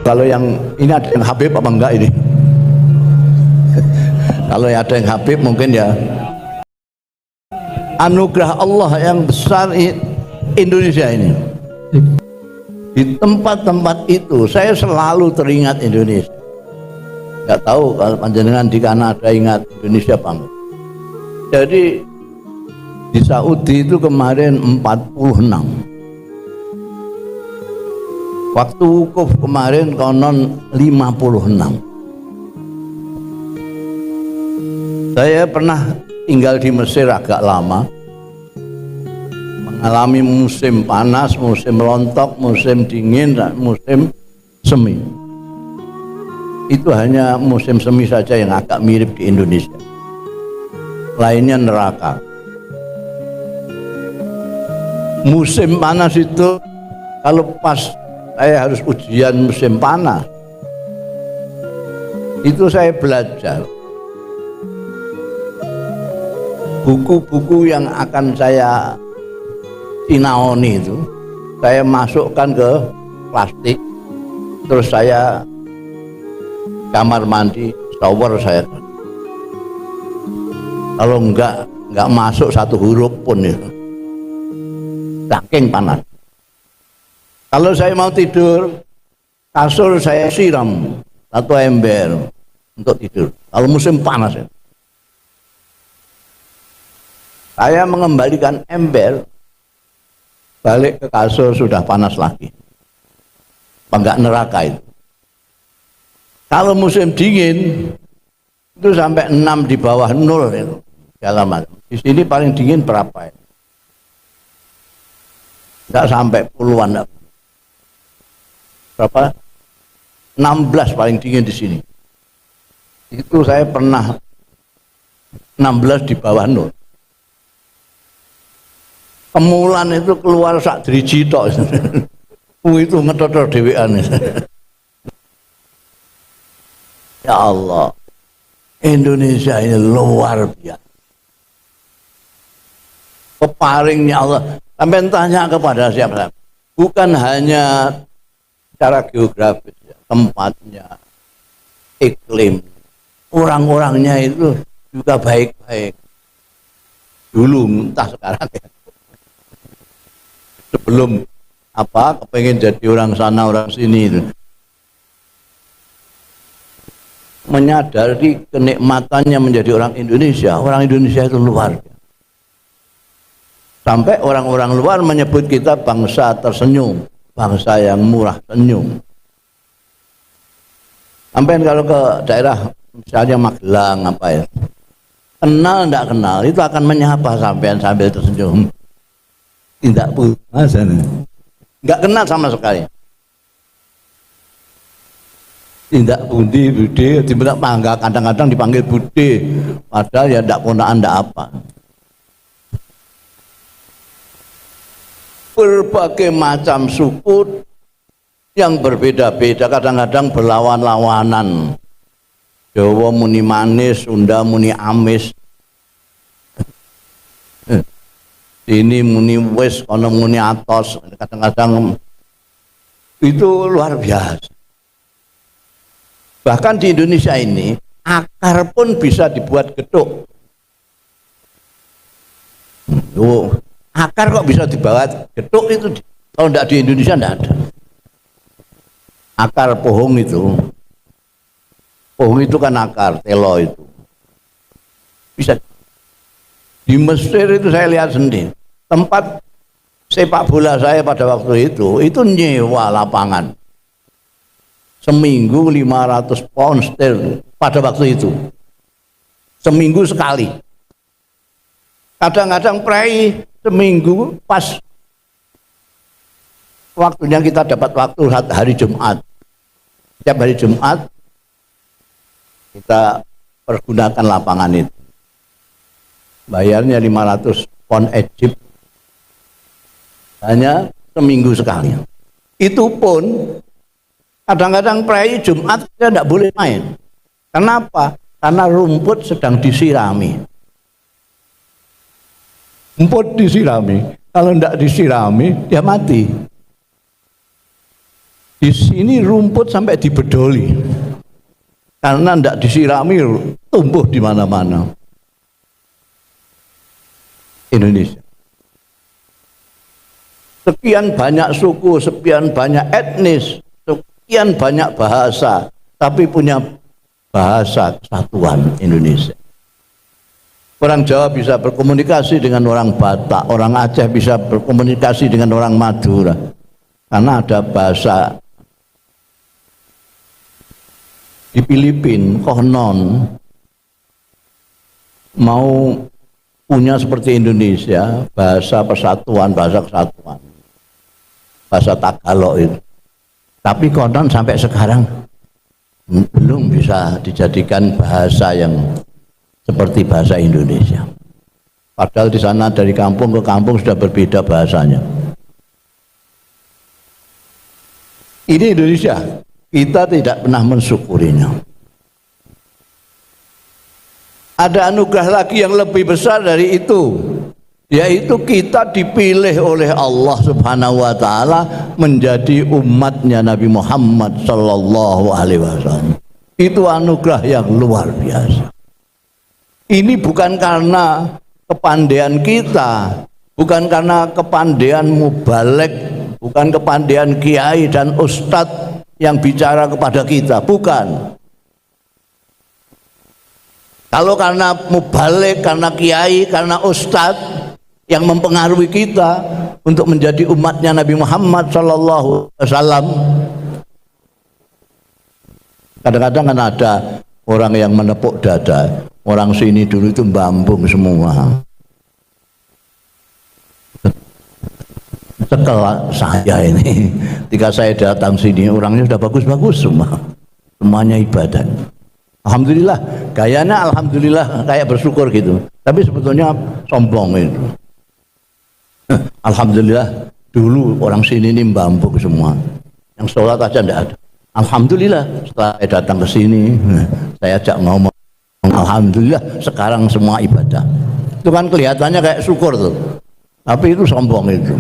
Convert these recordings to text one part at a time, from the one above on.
Kalau yang ini ada yang Habib apa enggak ini? Kalau ada yang Habib mungkin ya anugerah Allah yang besar Indonesia ini. Di tempat-tempat itu saya selalu teringat Indonesia. Nggak tahu kalau panjenengan di Kanada ingat Indonesia apa enggak. Jadi di Saudi itu kemarin 46. Waktu wukuf kemarin konon 56. Saya pernah tinggal di Mesir agak lama, mengalami musim panas, musim rontok, musim dingin, dan musim semi. Itu hanya musim semi saja yang agak mirip di Indonesia. Lainnya neraka. Musim panas itu kalau pas saya harus ujian musim panas, itu saya belajar buku-buku yang akan saya sinaoni itu saya masukkan ke plastik, terus saya kamar mandi shower saya, kalau enggak masuk satu huruf pun itu saking panas. Kalau saya mau tidur, kasur saya siram satu ember untuk tidur. Kalau musim panas ya. Saya mengembalikan ember, balik ke kasur sudah panas lagi. Enggak neraka itu. Kalau musim dingin, itu sampai 6 di bawah 0 itu. Di sini paling dingin berapa ya? Enggak sampai puluhan. Berapa? 16 paling dingin di sini. Itu saya pernah 16 di bawah 0. Kemulan itu keluar sak driji tok. Itu ngetotor dhewean. Ya Allah. Indonesia ini luar biasa. Peparingnya Allah. Sampai tanya kepada siapa? Bukan hanya secara geografis, tempatnya, iklim, orang-orangnya itu juga baik-baik. Dulu, entah sekarang ya. Sebelum kepengen jadi orang sana orang sini itu, menyadari kenikmatannya menjadi orang Indonesia itu luar biasa. Sampai orang-orang luar menyebut kita bangsa tersenyum, bangsa yang murah senyum. Sampai kalau ke daerah misalnya Magelang apa ya, kenal tidak kenal itu akan menyapa sampean sambil tersenyum. Tidak pernah sana, nggak kenal sama sekali. Tidak budi bude, diminta pangga, kadang-kadang dipanggil bude, padahal ya tidak ponaan tidak apa. Berbagai macam suku yang berbeda-beda, kadang-kadang berlawan-lawanan. Jawa muni manis, Sunda muni amis, ini muni wis, kono muni atos, kadang-kadang itu luar biasa. Bahkan di Indonesia ini akar pun bisa dibuat geduk. Akar kok bisa dibawa geduk itu, kalau tidak di Indonesia tidak ada. Akar pohon itu kan akar telo itu bisa. Di Mesir itu saya lihat sendiri, tempat sepak bola saya pada waktu itu nyewa lapangan seminggu 500 pound sterling pada waktu itu, seminggu sekali. Kadang-kadang prei seminggu pas waktunya kita dapat waktu hari Jumat. Setiap hari Jumat kita pergunakan lapangan itu. Bayarnya 500 pound Egypt, hanya seminggu sekali. Itu pun kadang-kadang prei Jumat kita tidak boleh main. Kenapa? Karena rumput sedang disirami. Rumput disirami, kalau tidak disirami dia mati. Di sini rumput sampai dibedoli karena tidak disirami, tumbuh di mana-mana. Indonesia. Sekian banyak suku, sekian banyak etnis, sekian banyak bahasa, tapi punya bahasa kesatuan Indonesia. Orang Jawa bisa berkomunikasi dengan orang Batak, orang Aceh bisa berkomunikasi dengan orang Madura, karena ada bahasa. Di Filipina konon mau punya seperti Indonesia bahasa persatuan, bahasa kesatuan, bahasa Tagalog itu, tapi konon sampai sekarang belum bisa dijadikan bahasa yang seperti bahasa Indonesia. Padahal di sana dari kampung ke kampung sudah berbeda bahasanya. Ini Indonesia. Kita tidak pernah mensyukurinya. Ada anugerah lagi yang lebih besar dari itu, yaitu kita dipilih oleh Allah Subhanahu wa taala menjadi umatnya Nabi Muhammad sallallahu alaihi wasallam. Itu anugerah yang luar biasa. Ini bukan karena kepandaian kita, bukan karena kepandaian mubalek, bukan kepandaian kiai dan ustadz yang bicara kepada kita, bukan. Kalau karena mubalik, karena kiai, karena ustadz yang mempengaruhi kita untuk menjadi umatnya Nabi Muhammad sallallahu alaihi wasallam, kadang-kadang kan ada orang yang menepuk dada, orang sini dulu itu mbambung semua. Tekel saya ini, ketika saya datang sini orangnya sudah bagus-bagus semua, semuanya ibadah. Alhamdulillah, gayanya alhamdulillah kayak bersyukur gitu, tapi sebetulnya sombong itu. Alhamdulillah dulu orang sini ini mbambung semua, yang sholat aja tidak ada. Alhamdulillah setelah saya datang ke sini, saya ajak ngomong, alhamdulillah sekarang semua ibadah. Itu kan kelihatannya kayak syukur tuh, tapi itu sombong itu.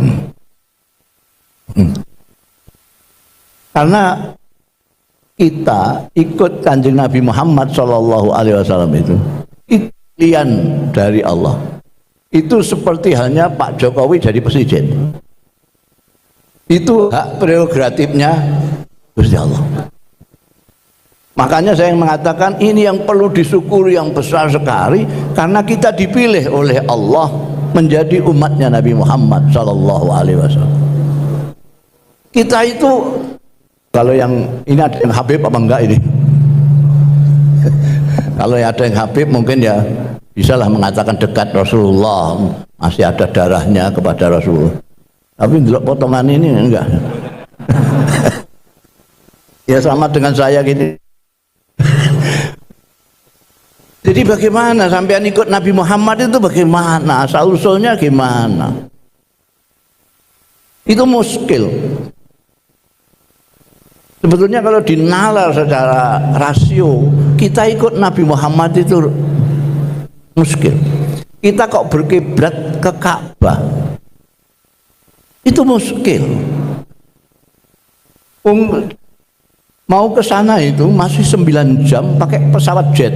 Karena kita ikut Kanjeng Nabi Muhammad Shallallahu Alaihi Wasallam itu pilihan dari Allah. Itu seperti halnya Pak Jokowi jadi presiden. Itu hak prerogatifnya Gusti Allah. Makanya saya mengatakan ini yang perlu disyukuri yang besar sekali, karena kita dipilih oleh Allah menjadi umatnya Nabi Muhammad Shallallahu Alaihi Wasallam. Kita itu, kalau yang ini ada yang Habib apa enggak ini? Kalau ada yang Habib mungkin ya bisalah mengatakan dekat Rasulullah, masih ada darahnya kepada Rasulullah. Tapi delok potongan ini enggak. Ya sama dengan saya gini. Jadi bagaimana sampean ikut Nabi Muhammad itu, bagaimana asal usulnya gimana? Itu muskil. Sebetulnya kalau dinalar secara rasio, kita ikut Nabi Muhammad itu muskil. Kita kok berkiblat ke Ka'bah, itu muskil. Mau ke sana itu masih 9 jam pakai pesawat jet.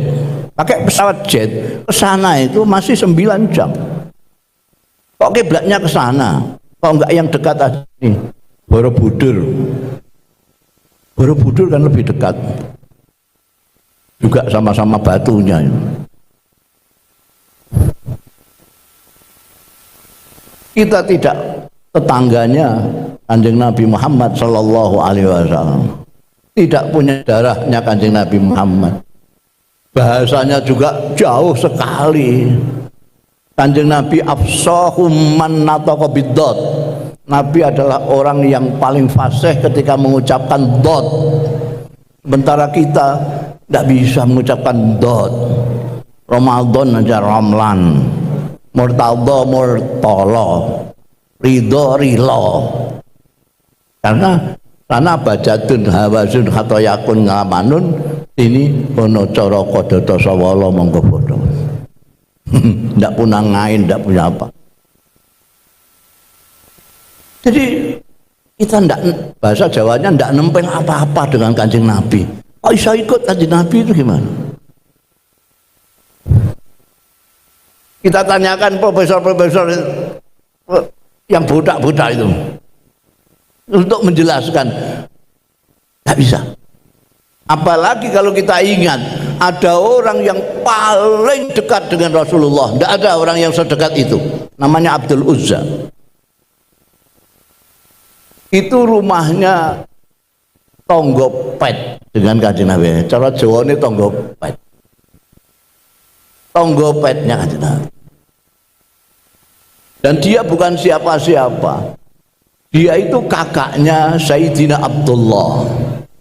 Pakai pesawat jet ke sana itu masih 9 jam. Kok kiblatnya ke sana? Kok enggak yang dekat aja nih? Borobudur. Borobudur kan lebih dekat. Juga sama-sama batunya. Kita tidak tetangganya Kanjeng Nabi Muhammad sallallahu alaihi wasallam. Tidak punya darahnya Kanjeng Nabi Muhammad. Bahasanya juga jauh sekali. Kanjeng Nabi afsahum man nataqa bid-dad. Nabi adalah orang yang paling fasih ketika mengucapkan dot. Sementara kita tidak bisa mengucapkan dot. Ramadan aja ramlan, murtadha murtala, ridho rilo. Karena sana bajatun hawasun khatoyakun ngamanun, ini ono cara kodota sawala monggo bodho. Tidak punya ngain, tidak punya apa. Jadi kita ndak, bahasa Jawanya ndak nempel apa-apa dengan Kanjeng Nabi. Oh bisa ikut Kanjeng Nabi itu gimana? Kita tanyakan profesor-profesor yang budak-budak itu untuk menjelaskan, nggak bisa. Apalagi kalau kita ingat ada orang yang paling dekat dengan Rasulullah, nggak ada orang yang sedekat itu, namanya Abdul Uzza. Itu rumahnya tonggo pet dengan Kanjeng Nabi. Cara Jawa ini tonggo pet. Tonggo petnya Kanjeng Nabi. Dan dia bukan siapa-siapa. Dia itu kakaknya Sayyidina Abdullah.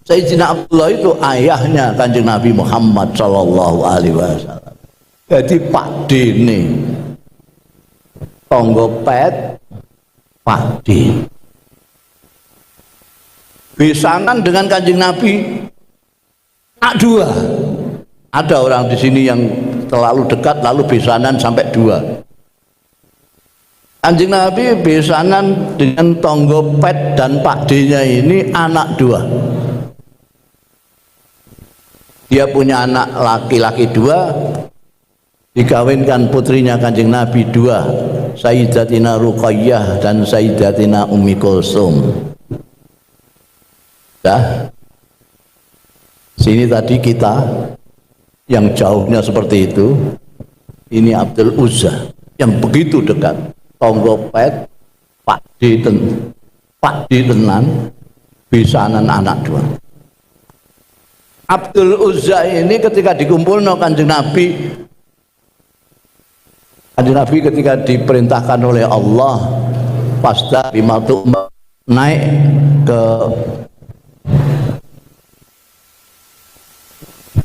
Sayyidina Abdullah itu ayahnya Kanjeng Nabi Muhammad sallallahu alaihi wasallam. Jadi Pak Dene. Tonggo pet Pak Dene. Besanan dengan Kanjeng Nabi anak dua. Ada orang di sini yang terlalu dekat lalu besanan sampai dua. Kanjeng Nabi besanan dengan tonggo pet dan Pak D-nya ini anak dua. Dia punya anak laki-laki dua, dikawinkan putrinya Kanjeng Nabi dua, Sayyidatina Ruqayyah dan Sayyidatina Ummi Kulsum. Dah, sini tadi kita yang jauhnya seperti itu, ini Abdul Uzza yang begitu dekat, tonggo pet, Pak D tenan, besanan anak dua. Abdul Uzza ini ketika dikumpulno Kanjeng Nabi ketika diperintahkan oleh Allah, pasta bimatu naik ke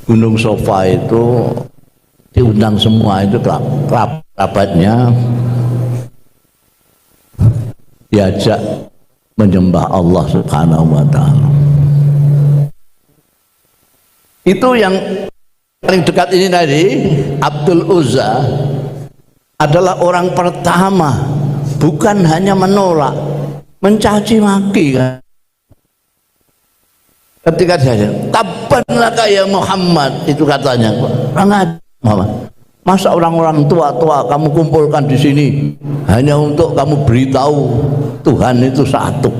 Gunung Sofa itu, diundang semua itu kerabatnya, diajak menyembah Allah Subhanahu wa Ta'ala. Itu yang paling dekat ini tadi, Abdul Uzza adalah orang pertama, bukan hanya menolak, mencaci maki kan. Ketika dia tabban laka ya Muhammad, itu katanya, Muhammad, masa orang-orang tua-tua kamu kumpulkan di sini hanya untuk kamu beritahu Tuhan itu satu.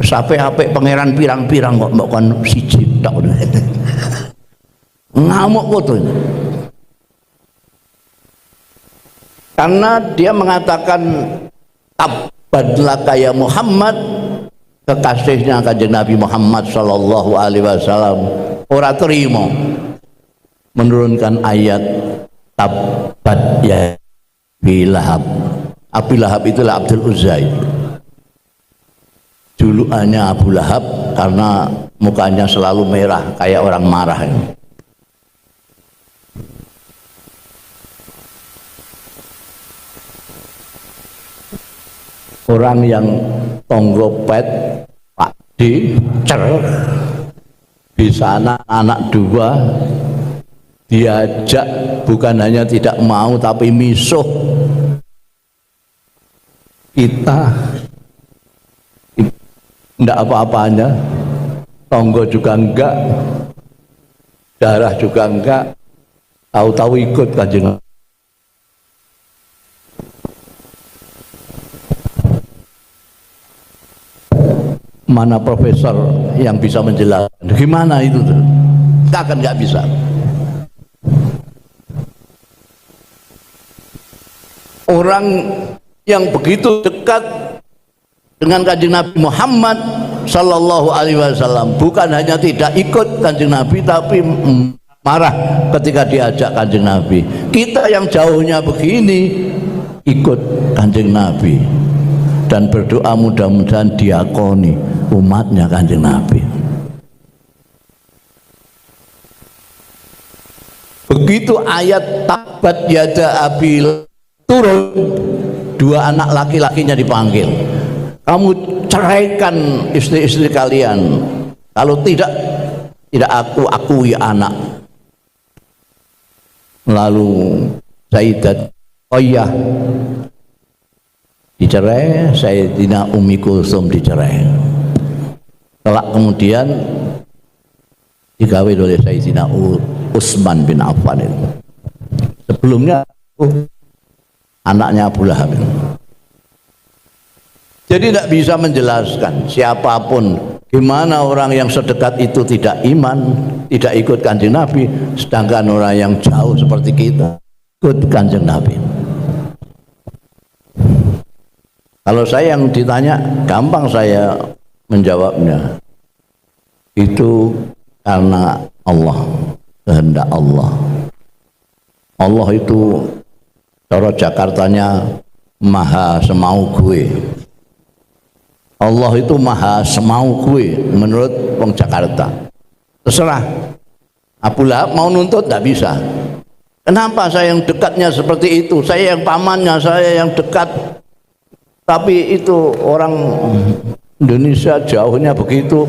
Sampai pangeran pirang-pirang kok mbok kon siji tok. Ngamuk kok. Karena dia mengatakan tabban laka ya Muhammad, kekasihnya Kanjeng Nabi Muhammad sallallahu alaihi wasallam ora terima menurunkan ayat tabbat ya Abi Lahab. Abi Lahab itulah Abdul Uzza. Julukannya Abu Lahab karena mukanya selalu merah kayak orang marah. Orang yang tonggo pet Pak D bisa anak dua, diajak bukan hanya tidak mau tapi misuh. Kita tidak apa-apanya, tonggo juga enggak, darah juga enggak, tahu-tahu ikut Kanjeng. Mana profesor yang bisa menjelaskan gimana itu tuh? Kita akan nggak bisa. Orang yang begitu dekat dengan Kanjeng Nabi Muhammad sallallahu alaihi wasallam bukan hanya tidak ikut Kanjeng Nabi tapi marah ketika diajak Kanjeng Nabi. Kita yang jauhnya begini ikut Kanjeng Nabi dan berdoa mudah-mudahan diakoni umatnya Kanjeng Nabi. Begitu ayat tabat yada Abi turun, dua anak laki-lakinya dipanggil. Kamu ceraikan istri-istri kalian. Kalau tidak aku akui anak. Lalu Sayyidat Ruqayyah dicerai, Sayyidina Ummi Kulsum dicerai. Kelak kemudian dikawin oleh Sayyidina Utsman bin Affan itu. Sebelumnya anaknya Abu Lahab. Jadi tidak bisa menjelaskan siapapun gimana orang yang sedekat itu tidak iman, tidak ikut Kanjeng Nabi, sedangkan orang yang jauh seperti kita ikut Kanjeng Nabi. Kalau saya yang ditanya, gampang saya menjawabnya. Itu karena Allah, kehendak Allah. Allah itu cara Jakartanya maha semau gue. Allah itu maha semau gue menurut wong Jakarta. Terserah. Abu Lahab mau nuntut tidak bisa. Kenapa saya yang dekatnya seperti itu? Saya yang pamannya, saya yang dekat. Tapi itu orang Indonesia jauhnya begitu,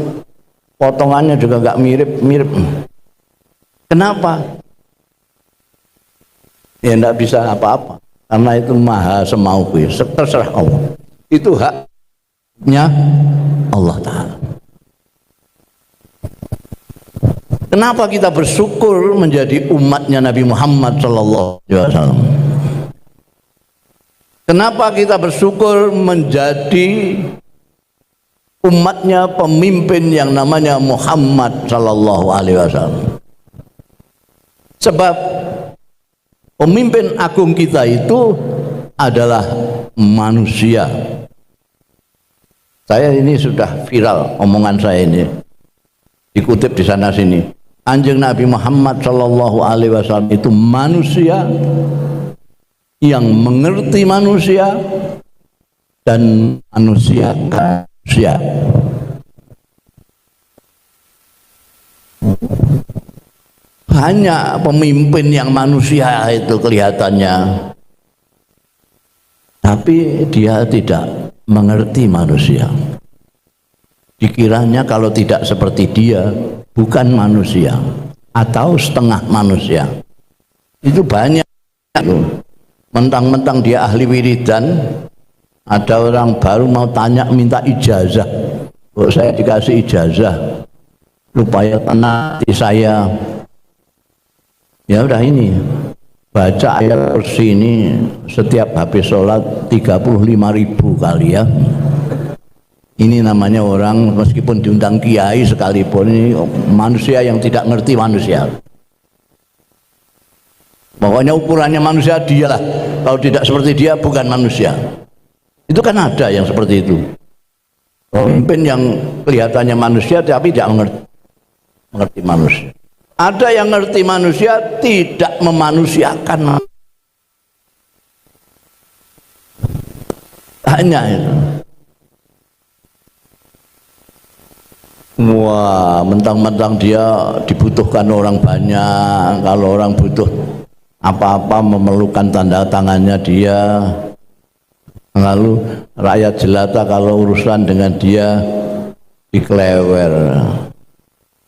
potongannya juga nggak mirip-mirip. Kenapa? Ya nggak bisa apa-apa. Karena itu maha semau gue. Terserah Allah. Itu haknya Allah Ta'ala. Kenapa kita bersyukur menjadi umatnya Nabi Muhammad sallallahu alaihi wasallam? Kenapa kita bersyukur menjadi umatnya pemimpin yang namanya Muhammad sallallahu alaihi wasallam? Sebab pemimpin agung kita itu adalah manusia. Saya ini sudah viral omongan saya ini, dikutip di sana sini. Kanjeng Nabi Muhammad sallallahu alaihi wasallam itu manusia yang mengerti manusia dan manusia manusia. Hanya pemimpin yang manusia itu kelihatannya, tapi dia tidak mengerti manusia. Dikiranya kalau tidak seperti dia bukan manusia atau setengah manusia. Itu banyak. Mentang-mentang dia ahli wiridan, ada orang baru mau tanya minta ijazah. Kok saya dikasih ijazah? Supaya tenang hati saya. Ya udah ini, baca ayat kursi ini setiap habis sholat 35.000 kali ya. Ini namanya orang meskipun diundang kiai sekalipun, ini manusia yang tidak ngerti manusia. Pokoknya ukurannya manusia dialah. Kalau tidak seperti dia bukan manusia. Itu kan ada yang seperti itu. Pemimpin yang kelihatannya manusia tapi tidak mengerti manusia. Ada yang ngerti manusia tidak memanusiakan. Hanya itu. Wah, mentang-mentang dia dibutuhkan orang banyak. Kalau orang butuh apa-apa memerlukan tanda tangannya dia. Lalu rakyat jelata kalau urusan dengan dia dikelewer,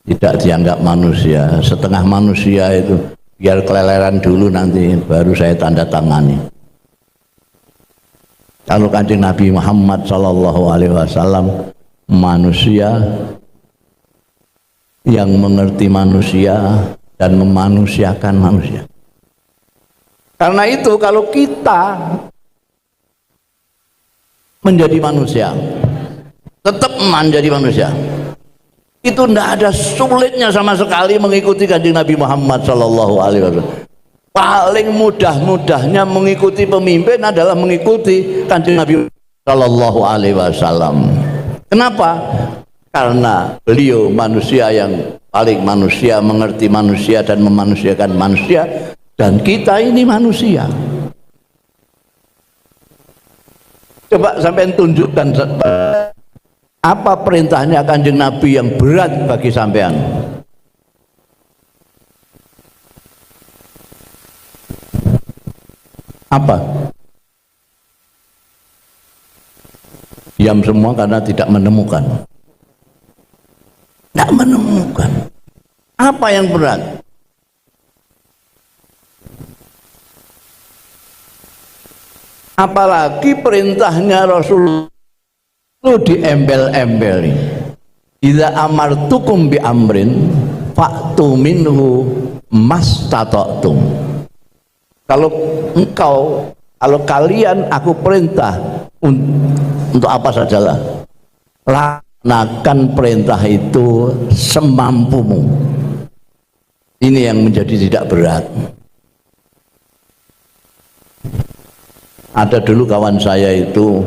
tidak dianggap manusia. Setengah manusia itu biar keleleran dulu nanti baru saya tanda tangani. Kalau Kanjeng Nabi Muhammad sallallahu alaihi wasallam manusia yang mengerti manusia dan memanusiakan manusia. Karena itu kalau kita menjadi manusia, tetap menjadi manusia, itu tidak ada sulitnya sama sekali mengikuti Kanjeng Nabi Muhammad sallallahu alaihi wasallam. Paling mudah-mudahnya mengikuti pemimpin adalah mengikuti Kanjeng Nabi sallallahu alaihi wasallam. Kenapa? Karena beliau manusia yang paling manusia, mengerti manusia dan memanusiakan manusia, dan kita ini manusia. Coba sampai tunjukkan apa perintahnya Kanjeng Nabi yang berat bagi sampean. Apa? Diam semua karena tidak menemukan. Tidak menemukan. Apa yang berat? Apalagi perintahnya Rasulullah itu diembel-embeli. Idza amartukum bi amrin fa'tu minhu mastata'tum. Kalau kalian aku perintah untuk apa sajalah, laksanakan perintah itu semampumu. Ini yang menjadi tidak berat. Ada dulu kawan saya itu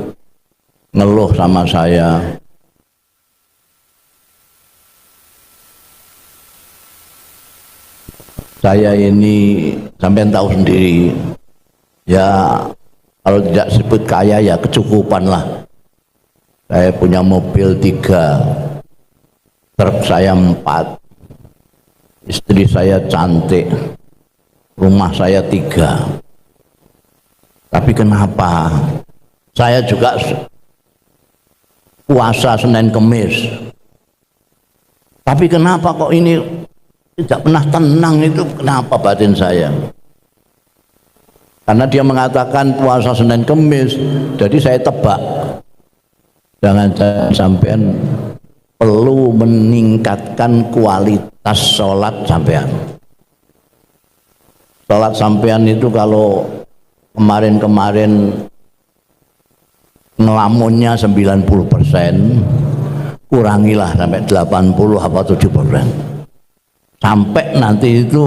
ngeluh sama saya, saya ini sampai tahu sendiri ya, kalau tidak sebut kaya ya kecukupan lah. Saya punya mobil 3, truk saya 4, istri saya cantik, rumah saya 3. Tapi kenapa saya juga puasa Senin Kemis, tapi kenapa kok ini tidak pernah tenang? Itu kenapa batin saya? Karena dia mengatakan puasa Senin Kemis, jadi saya tebak, jangan sampean perlu meningkatkan kualitas sholat sampean. Sholat sampean itu kalau kemarin-kemarin ngelamunnya 90%, kurangilah sampai 80 apa 70%. Sampai nanti itu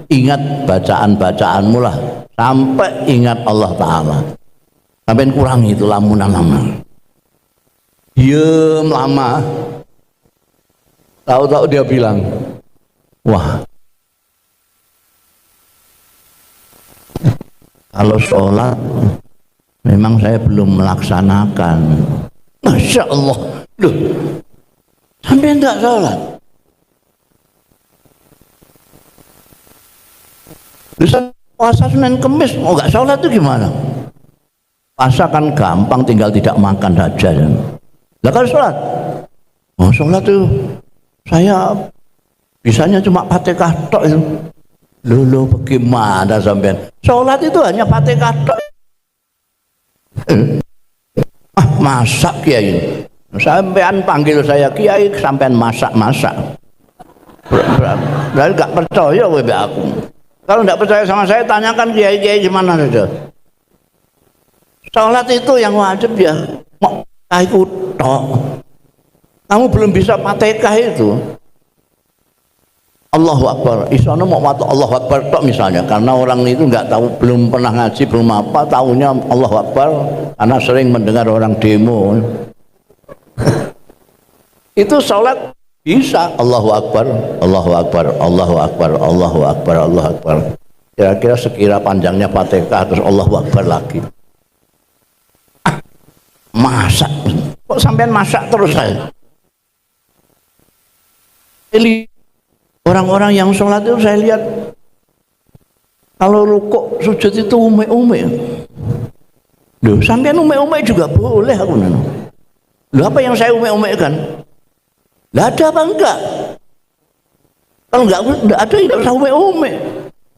ingat bacaan-bacaanmu lah, sampai ingat Allah Ta'ala. Sampai kurangi itu lamunan-lamunan. Diem lama, tahu-tahu dia bilang, wah, kalau sholat memang saya belum melaksanakan. Masya Allah, loh, sampai enggak sholat? Bisa puasa Senin Kemis, mau enggak sholat itu gimana? Puasa kan gampang, tinggal tidak makan saja. Lah kalau sholat, oh sholat itu saya bisanya cuma Fatihah tok itu. Lulu bagaimana sampean? Sholat itu hanya Fatihah tok. Masak kiai. Sampean panggil saya kiai, sampean masak-masak. Berarti gak percaya kowe mbek aku. Kalau enggak percaya sama saya, tanyakan kiai-kiai di mana saja. Sholat itu yang wajib ya, mau ikut tok. Kamu belum bisa Fatihah itu. Allahu Akbar, isono mau waktu Allahu Akbar tok misalnya, karena orang itu nggak tahu, belum pernah ngaji, belum apa, tahunya Allahu Akbar karena sering mendengar orang demo. Itu sholat bisa Allahu Akbar, Allahu Akbar, Allahu Akbar, Allahu Akbar, Allahu Akbar. Kira-kira sekira panjangnya Fatihah terus Allahu Akbar lagi. Masak, kok sampean masak terus saya? Orang-orang yang sholat itu saya lihat kalau rukuk sujud itu ume-ume. Loh, sampean ume-ume juga boleh aku nana. Loh, apa yang saya ume-ume kan? Lah ada apa enggak? Kalau enggak ada, tidak usah ume-ume.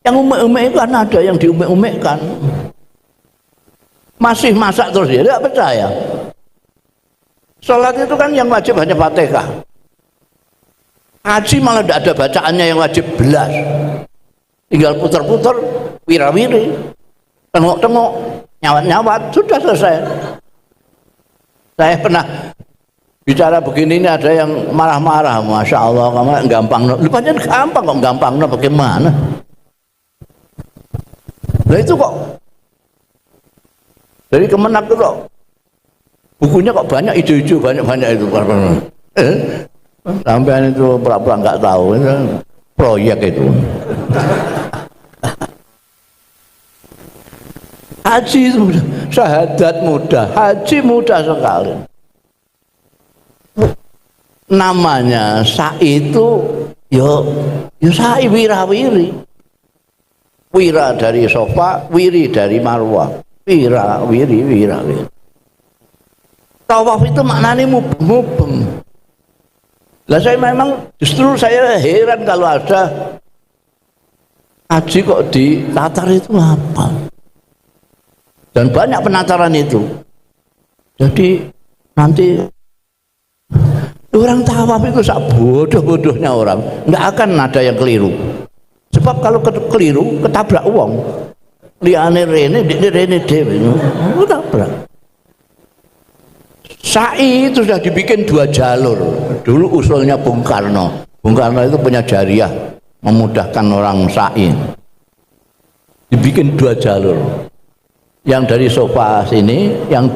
Yang ume-ume kan ada yang diume-ume kan. Masih masak terus ya, tidak percaya. Sholat itu kan yang wajib hanya Fatihah. Haji malah tidak ada bacaannya yang wajib belas, tinggal putar-putar, wirawiri, tengok-tengok, nyawat-nyawat, sudah selesai. Saya pernah bicara begini, ini ada yang marah-marah, Masya Allah, kamu gampang, lupanya gampang kok, gampang, bagaimana? Nah itu kok dari Kemenak itu kok bukunya kok banyak ijo-ijo, banyak-banyak itu. Sampean itu pura-pura nggak tahu, itu proyek itu. Haji itu mudah, syahadat mudah, haji mudah sekali. Namanya sa'i itu yo sa'i wirawiri. Wira dari sofa, wiri dari marwah. Wira, wiri, wira, wiri. Tawaf itu maknanya mubeng-mubeng. Lah saya memang justru saya heran kalau ada haji kok di Tatar itu apa? Dan banyak penataran itu. Jadi nanti orang tawaf itu sak bodoh-bodohnya orang, nggak akan ada yang keliru. Sebab kalau keliru ketabrak uang, liane rene dewe, ketabrak. Sa'i itu sudah dibikin 2 jalur. Dulu usulnya Bung Karno. Bung Karno itu punya jariah memudahkan orang sa'i. Dibikin 2 jalur. Yang dari sofa sini, yang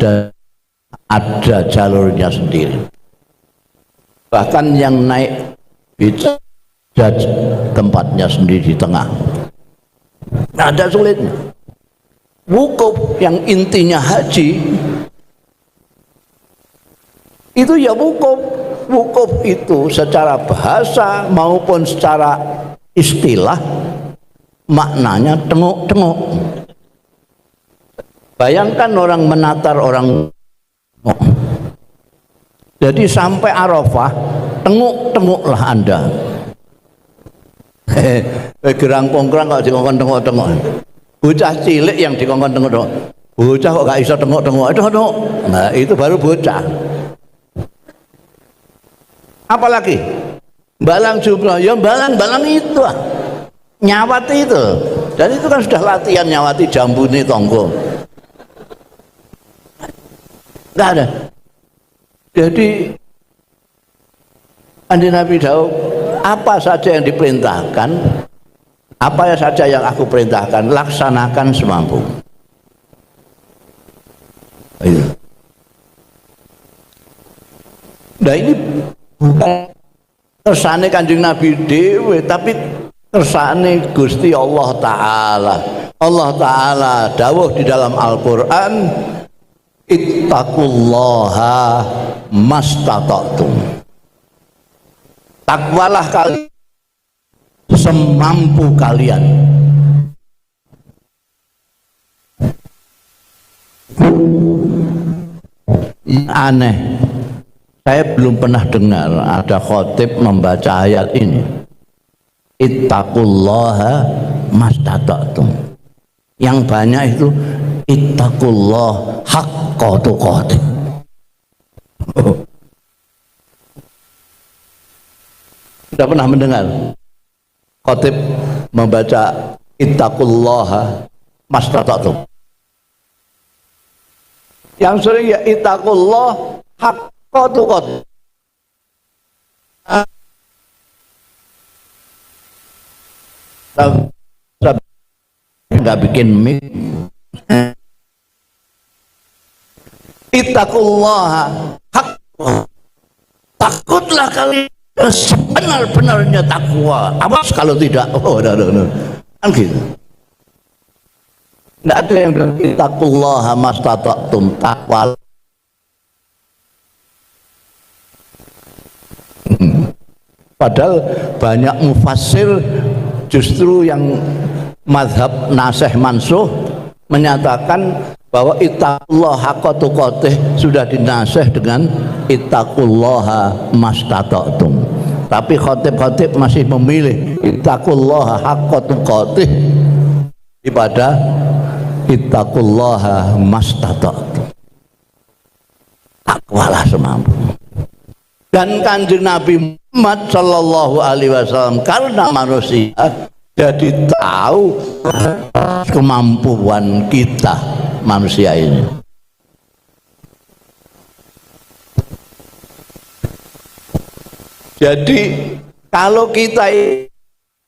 ada jalurnya sendiri. Bahkan yang naik bisa tempatnya sendiri di tengah. Nah, ada sulitnya. Wukuf yang intinya haji itu ya wukuf. Wukuf itu secara bahasa maupun secara istilah maknanya tengok-tengok. Bayangkan orang menatar orang. Jadi sampai Arafah tengok-tengoklah Anda. Gerang kongkrang kok dikongkon tengok-tengok. Bocah cilik yang dikongkon tengok-tengok. Bocah kok gak bisa tengok-tengok. Tengok. Nah, itu baru bocah. Apalagi balang jumlah, ya balang itu nyawati itu, dan itu kan sudah latihan nyawati jambu nih tonggo, nggak ada. Jadi Kanjeng Nabi Daud, apa saja yang diperintahkan, apa saja yang aku perintahkan, laksanakan semampu. Nah ini bukan kersane Kanjeng Nabi dewe, tapi kersane Gusti Allah Ta'ala. Allah Ta'ala dawuh di dalam Al-Quran, ittaqullaha mastata'tum. Takwalah kalian semampu kalian. Aneh, saya belum pernah dengar ada khotib membaca ayat ini. Ittaqullaha mastata'tum. Yang banyak itu ittaqullah haqqa tuqatih. Sudah pernah mendengar khotib membaca ittaqullaha mastata'tum? Yang sering ya ittaqullah haqqa tuqatih. Nggak bikin mic. Ittaqullaha haqqa, takutlah kalian sebenar-benarnya takwa. Awas kalau tidak, no. Kan gitu. Nggak ada yang bilang ittaqullaha mastata'tum, takwa. Padahal banyak mufassir justru yang mazhab nasih mansuh menyatakan bahwa ittaqullah haqqa tuqatih sudah dinasih dengan ittaqullaha mastata'tum. Tapi khotib-khotib masih memilih ittaqullaha haqqa tuqatih daripada ittaqullaha mastata'tum. Takwalah semampu. Dan Kanjeng Nabi Muhammad sallallahu alaihi wasallam karena manusia jadi tahu kemampuan kita manusia ini. Jadi kalau kita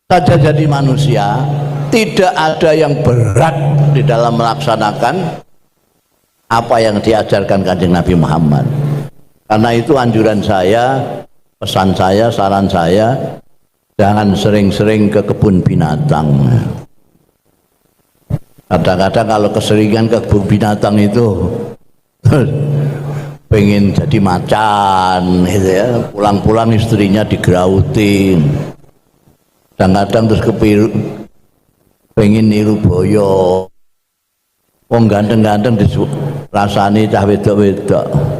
saja jadi manusia, tidak ada yang berat di dalam melaksanakan apa yang diajarkan Kanjeng Nabi Muhammad. Karena itu anjuran saya, pesan saya, saran saya, jangan sering-sering ke kebun binatang. Kadang-kadang kalau keseringan ke kebun binatang itu pengen jadi macan gitu ya, pulang-pulang istrinya digerautin. Kadang-kadang terus pengen niru boyo. Wong ganteng-ganteng rasani cah wedok-wedok.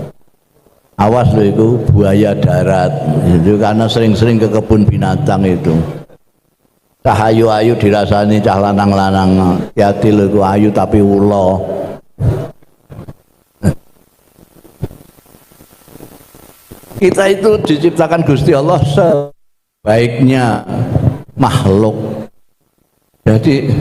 Awas loh, itu buaya darat itu karena sering-sering ke kebun binatang itu. Cah ayu-ayu dirasani cah lanang-lanang, hati loh itu ayu tapi ulo. Kita itu diciptakan Gusti Allah sebaiknya makhluk. Jadi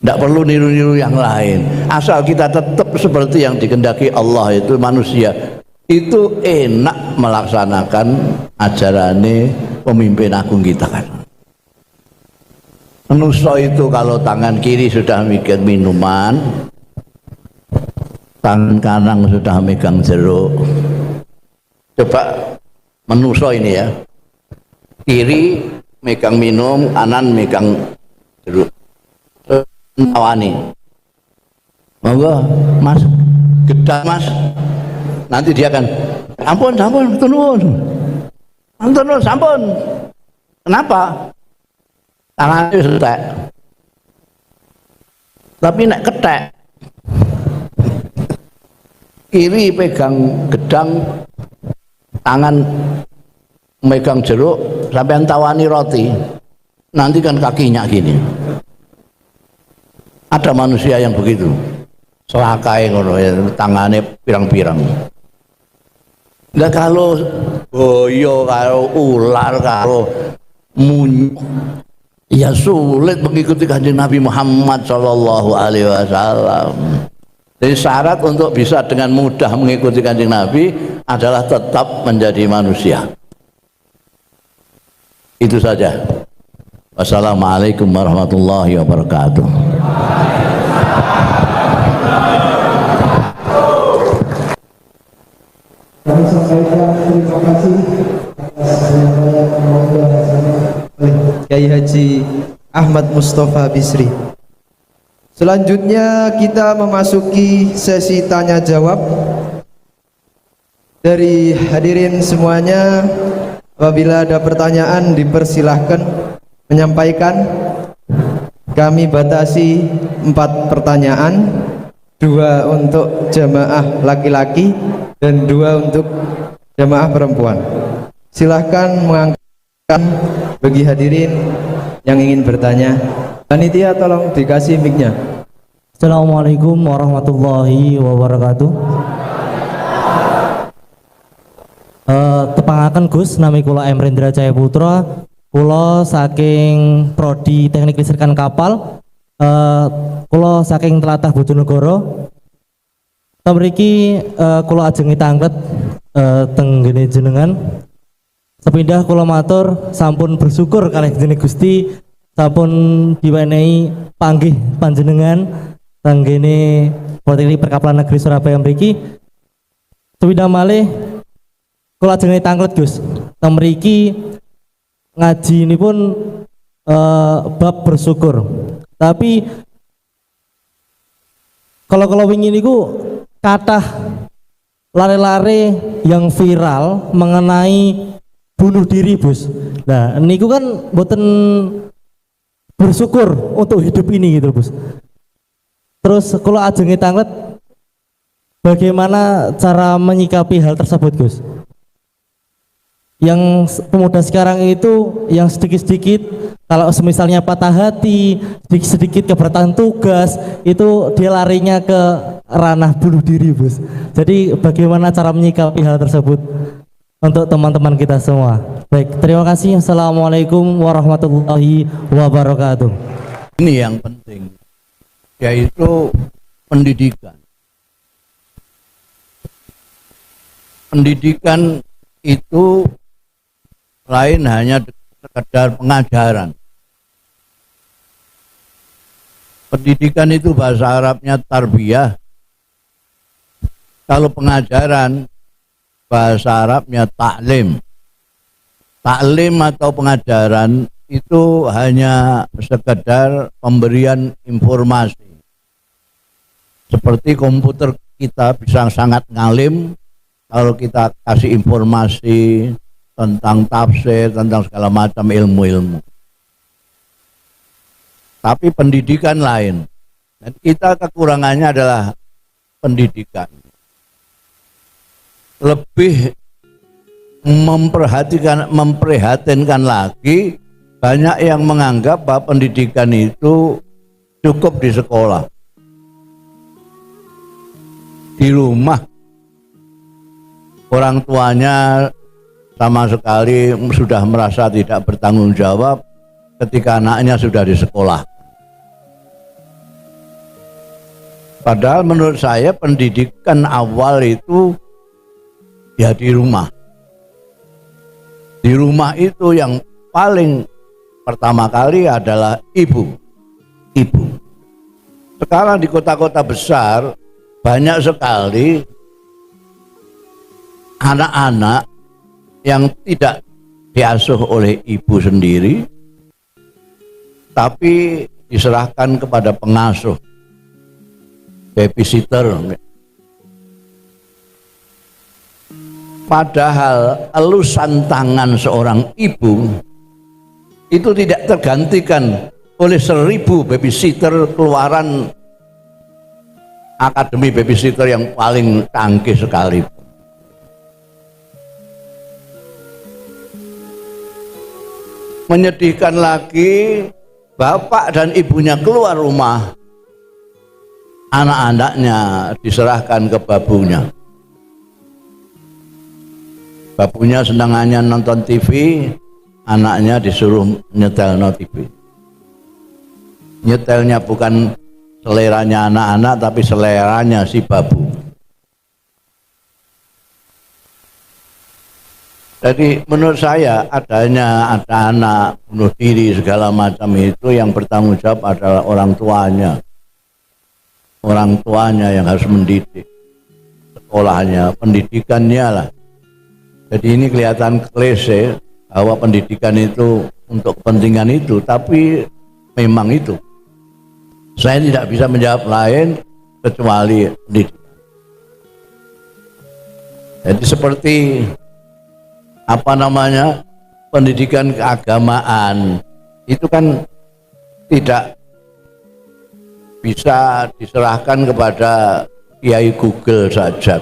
tidak perlu niru-niru yang lain. Asal kita tetap seperti yang dikehendaki Allah, itu manusia itu enak melaksanakan ajarannya pemimpin agung kita kan. Manusia itu kalau tangan kiri sudah mikir minuman, tangan kanan sudah megang jeruk. Coba manusia ini ya, kiri megang minum, kanan megang jeruk. Tawani, monggo mas, gedang mas, nanti dia akan sampun turun, sampun. Kenapa? Tangannya setek, tapi nek ketek, kiri pegang gedang, tangan megang jeruk, sampai tawani roti, nanti kan kakinya gini. Ada manusia yang begitu, selakai ngono ya, tangannya pirang-pirang. Nah kalau boyo, kalau ular, kalau munyuk, ya sulit mengikuti Kanjeng Nabi Muhammad Shallallahu Alaihi Wasallam. Jadi syarat untuk bisa dengan mudah mengikuti Kanjeng Nabi adalah tetap menjadi manusia. Itu saja. Wassalamualaikum warahmatullahi wabarakatuh. Kami sampaikan terima kasih atas penyampaian pembahasannya oleh Kiai Haji Ahmad Mustafa Bisri. Selanjutnya kita memasuki sesi tanya jawab dari hadirin semuanya. Apabila ada pertanyaan dipersilahkan menyampaikan. Kami batasi 4 pertanyaan, 2 untuk jamaah laki-laki dan 2 untuk jamaah perempuan. Silahkan mengangkat bagi hadirin yang ingin bertanya. Panitia tolong dikasih mic-nya. Assalamualaikum warahmatullahi wabarakatuh. Tepangaken Gus, nami kula Emrendra Jaya Putra. Kula saking prodi teknik listrikan kapal. Kula saking tlatah Bojonegoro. Mriki kula ajeng tanglet teng ngene jenengan. Sepindah kula matur sampun bersyukur kalih jeneng Gusti sampun diwenehi panggih panjenengan teng ngene Politeknik Perkapalan Negeri Surabaya mriki. Sepindah malih kula ajeng tanglet Gus. Teng mriki ngaji ini pun bab bersyukur. Tapi kalau wingi niku kathah lare-lare yang viral mengenai bunuh diri, Bos. Nah, niku kan mboten bersyukur untuk hidup ini gitu, Bos. Terus kalau ajeng tanglet bagaimana cara menyikapi hal tersebut, Gus? Yang pemuda sekarang itu yang sedikit-sedikit kalau misalnya patah hati, sedikit-sedikit keberatan tugas, itu dia larinya ke ranah bunuh diri, Bos. Jadi bagaimana cara menyikapi hal tersebut untuk teman-teman kita semua? Baik, terima kasih. Assalamualaikum warahmatullahi wabarakatuh. Ini yang penting, yaitu pendidikan. Pendidikan itu lain hanya sekedar pengajaran. Pendidikan itu bahasa Arabnya tarbiyah. Kalau pengajaran bahasa Arabnya taklim. Taklim atau pengajaran itu hanya sekedar pemberian informasi. Seperti komputer kita bisa sangat ngalim kalau kita kasih informasi tentang tafsir, tentang segala macam ilmu-ilmu. Tapi pendidikan lain. Dan kita kekurangannya adalah pendidikan. Lebih memprihatinkan lagi, banyak yang menganggap bahwa pendidikan itu cukup di sekolah. Di rumah orang tuanya sama sekali sudah merasa tidak bertanggung jawab ketika anaknya sudah di sekolah. Padahal menurut saya pendidikan awal itu ya di rumah. Di rumah itu yang paling pertama kali adalah ibu. Ibu. Sekarang di kota-kota besar banyak sekali anak-anak yang tidak diasuh oleh ibu sendiri, tapi diserahkan kepada pengasuh, babysitter. Padahal elusan tangan seorang ibu itu tidak tergantikan oleh 1000 babysitter keluaran akademi babysitter yang paling canggih sekali. Menyedihkan lagi, bapak dan ibunya keluar rumah, anak-anaknya diserahkan ke babunya. Babunya senangannya nonton TV, anaknya disuruh nyetel no TV. Nyetelnya bukan seleranya anak-anak, tapi seleranya si babu. Jadi menurut saya ada anak bunuh diri segala macam itu yang bertanggung jawab adalah orang tuanya. Orang tuanya yang harus mendidik, sekolahnya, pendidikannya lah. Jadi ini kelihatan klise bahwa pendidikan itu untuk kepentingan itu, tapi memang itu. Saya tidak bisa menjawab lain kecuali pendidikan. Jadi seperti pendidikan keagamaan itu kan tidak bisa diserahkan kepada kiai Google saja.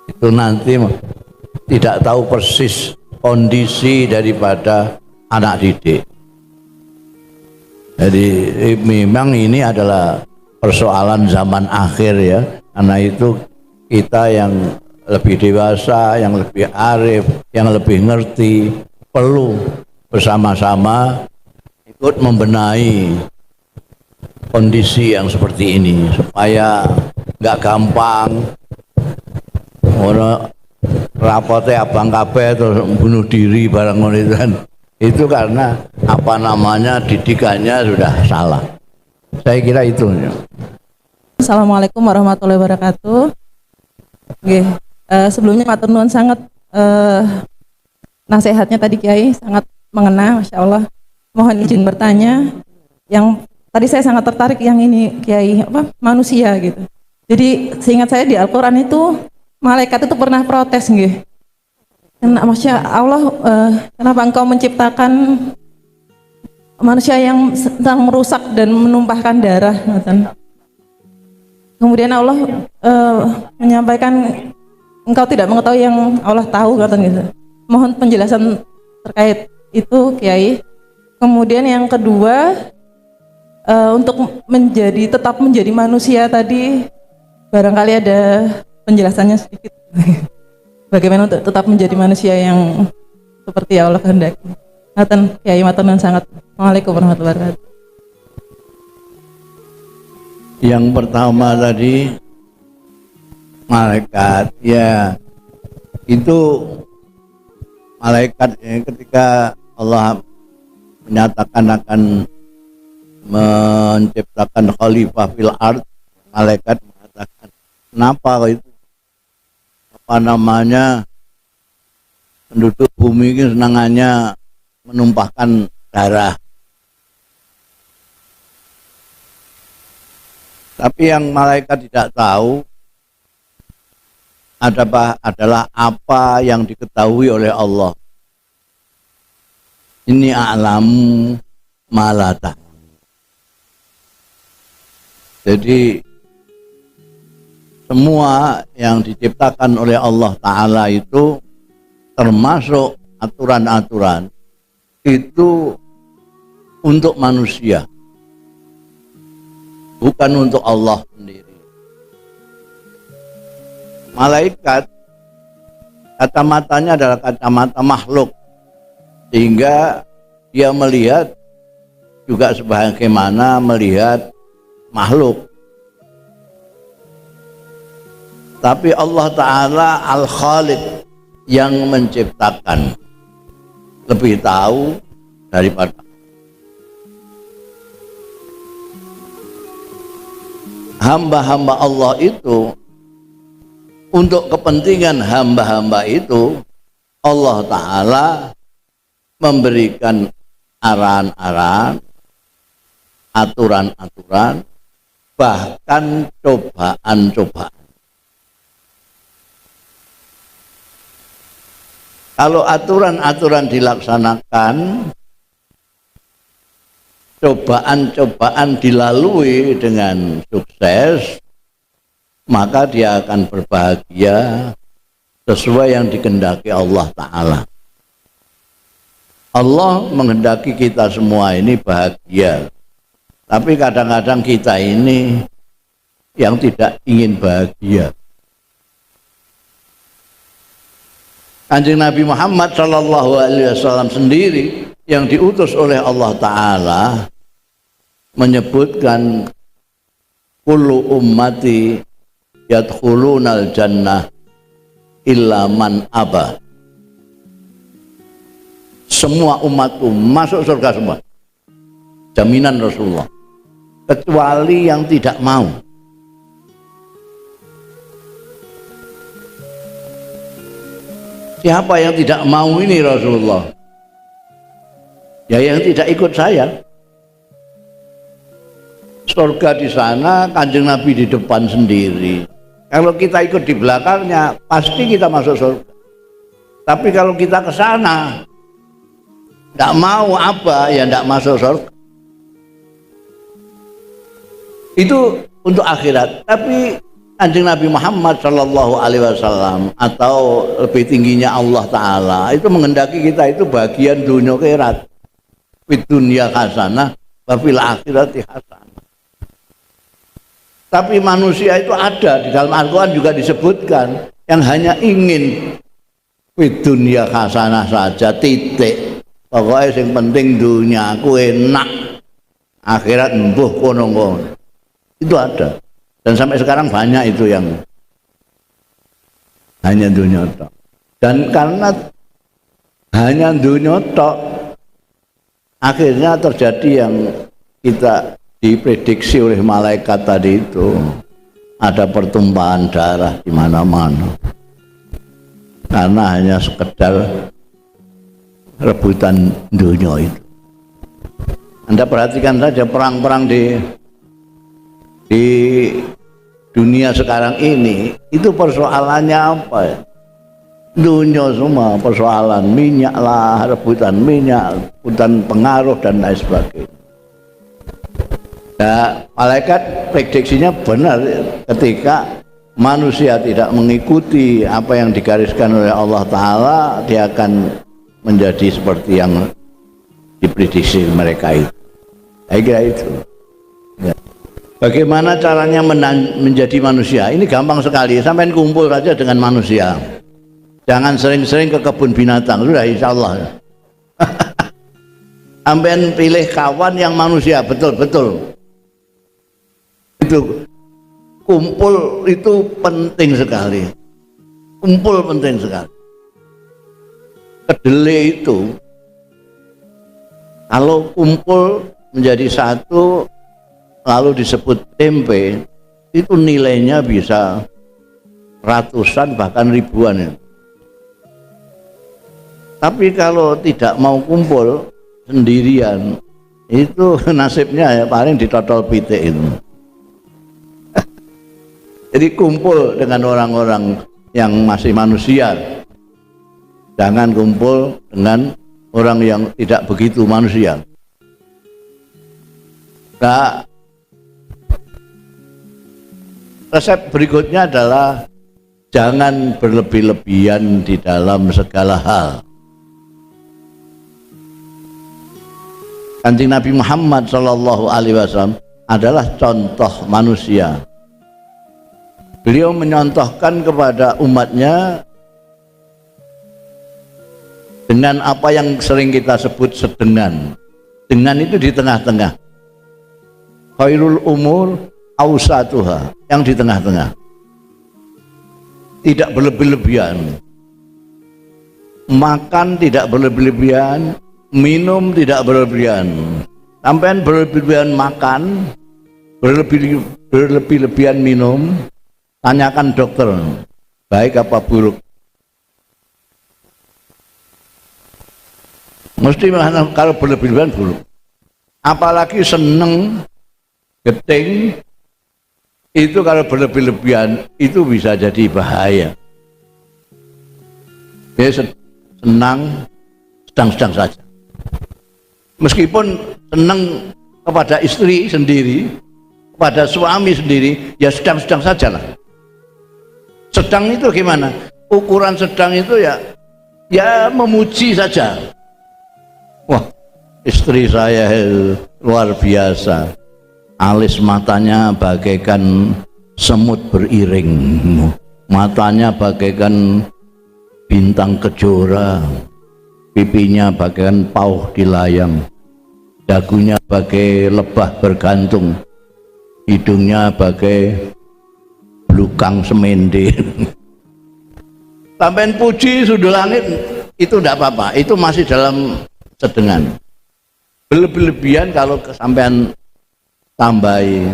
Itu nanti tidak tahu persis kondisi daripada anak didik. Jadi memang ini adalah persoalan zaman akhir ya, karena itu kita yang lebih dewasa, yang lebih arif, yang lebih ngerti, perlu bersama-sama ikut membenahi kondisi yang seperti ini supaya nggak gampang orang rapote abang kabeh terus bunuh diri barang itu kan. Itu karena didikannya sudah salah. Saya kira itu. Assalamualaikum warahmatullahi wabarakatuh. Oke. Sebelumnya matur nuwun sangat, nasihatnya tadi Kiai sangat mengena, Masya Allah. Mohon izin bertanya, yang tadi saya sangat tertarik yang ini Kiai, manusia gitu. Jadi seingat saya di Al-Quran itu malaikat itu pernah protes nggih. Masya Allah, kenapa engkau menciptakan manusia yang sedang merusak dan menumpahkan darah? Kemudian Allah menyampaikan engkau tidak mengetahui yang Allah tahu, gitu. Mohon penjelasan terkait itu Kiai. Kemudian yang kedua, untuk tetap menjadi manusia tadi barangkali ada penjelasannya sedikit. Bagaimana untuk tetap menjadi manusia yang seperti Allah kehendaki. Kiai matur nuwun sangat. Waalaikumsalam warahmatullahi wabarakatuh. Yang pertama tadi malaikat, ya itu malaikat ya, ketika Allah menyatakan akan menciptakan khalifah fil ard, malaikat mengatakan kenapa itu penduduk bumi ini senangannya menumpahkan darah. Tapi yang malaikat tidak tahu adalah apa yang diketahui oleh Allah. Ini a'lamu malata. Jadi semua yang diciptakan oleh Allah Ta'ala itu termasuk aturan-aturan itu untuk manusia, bukan untuk Allah sendiri. Malaikat kacamatanya adalah kacamata makhluk, sehingga dia melihat juga sebagaimana melihat makhluk. Tapi Allah Ta'ala Al-Khaliq yang menciptakan, lebih tahu daripada hamba-hamba Allah itu. Untuk kepentingan hamba-hamba itu, Allah Ta'ala memberikan arahan-arahan, aturan-aturan, bahkan cobaan-cobaan. Kalau aturan-aturan dilaksanakan, cobaan-cobaan dilalui dengan sukses, maka dia akan berbahagia sesuai yang dikehendaki Allah Ta'ala. Allah menghendaki kita semua ini bahagia, tapi kadang-kadang kita ini yang tidak ingin bahagia. Kanjeng Nabi Muhammad SAW sendiri yang diutus oleh Allah Ta'ala menyebutkan kullu ummati yadkhulunal jannah illa man aba. Semua umatku masuk surga semua, jaminan Rasulullah, kecuali yang tidak mau. Siapa yang tidak mau ini Rasulullah? Ya yang tidak ikut saya. Surga di sana, Kanjeng Nabi di depan sendiri. Kalau kita ikut di belakangnya, pasti kita masuk surga. Tapi kalau kita ke sana, tidak mau apa, ya tidak masuk surga. Itu untuk akhirat. Tapi Kanjeng Nabi Muhammad SAW atau lebih tingginya Allah Ta'ala itu menghendaki kita itu bagian dunia akhirat. Fid dunya hasanah wa fil akhirati hasanah. Tapi manusia itu ada di dalam Al-Quran juga disebutkan yang hanya ingin fid dunya hasanah saja, titik. Pokoknya yang penting dunia aku enak, akhirat embuh kono-kono. Itu ada. Dan sampai sekarang banyak itu yang hanya dunia tok. Dan karena hanya dunia tok, akhirnya terjadi yang kita diprediksi oleh malaikat tadi itu, ada pertumpahan darah di mana-mana. Karena hanya sekedar rebutan dunia itu. Anda perhatikan saja perang-perang di dunia sekarang ini, itu persoalannya apa ya? Dunia semua persoalan minyak lah, rebutan minyak, rebutan pengaruh dan lain sebagainya. Nah, malaikat prediksinya benar ketika manusia tidak mengikuti apa yang digariskan oleh Allah Ta'ala, dia akan menjadi seperti yang diprediksi mereka itu. Saya kira itu. Ya. Bagaimana caranya menjadi manusia? Ini gampang sekali. Sampai kumpul saja dengan manusia. Jangan sering-sering ke kebun binatang. Sudah insya Allah. Sampai pilih kawan yang manusia. Betul-betul. Itu kumpul itu penting sekali. Kumpul penting sekali. Kedelai itu kalau kumpul menjadi satu lalu disebut tempe, itu nilainya bisa ratusan bahkan ribuan ya. Tapi kalau tidak mau kumpul sendirian, itu nasibnya ya paling ditotol pitik itu. Jadi kumpul dengan orang-orang yang masih manusia, jangan kumpul dengan orang yang tidak begitu manusia. Nah, resep berikutnya adalah jangan berlebih-lebihan di dalam segala hal. Kanjeng Nabi Muhammad SAW adalah contoh manusia. Beliau menyontohkan kepada umatnya dengan apa yang sering kita sebut sedengan. Dengan itu di tengah-tengah. Khairul umur awsatuha, yang di tengah-tengah. Tidak berlebih-lebihan. Makan tidak berlebih-lebihan, minum tidak berlebihan. Sampai berlebihan makan, berlebih-lebihan minum, tanyakan dokter, baik apa buruk. Mesti kalau berlebihan buruk. Apalagi seneng, geting, itu kalau berlebih-lebihan itu bisa jadi bahaya. Ya, senang, sedang-sedang saja. Meskipun senang kepada istri sendiri, kepada suami sendiri, ya sedang-sedang saja lah. Sedang itu gimana? Ukuran sedang itu ya memuji saja. Wah, istri saya luar biasa. Alis matanya bagaikan semut beriring. Matanya bagaikan bintang kejora. Pipinya bagaikan pauh di layang. Dagunya bagai lebah bergantung. Hidungnya bagai belukang semende. Sampai puji sudut langit itu tidak apa-apa, itu masih dalam sedengan. Berlebih-lebihan kalau kesampean tambahi,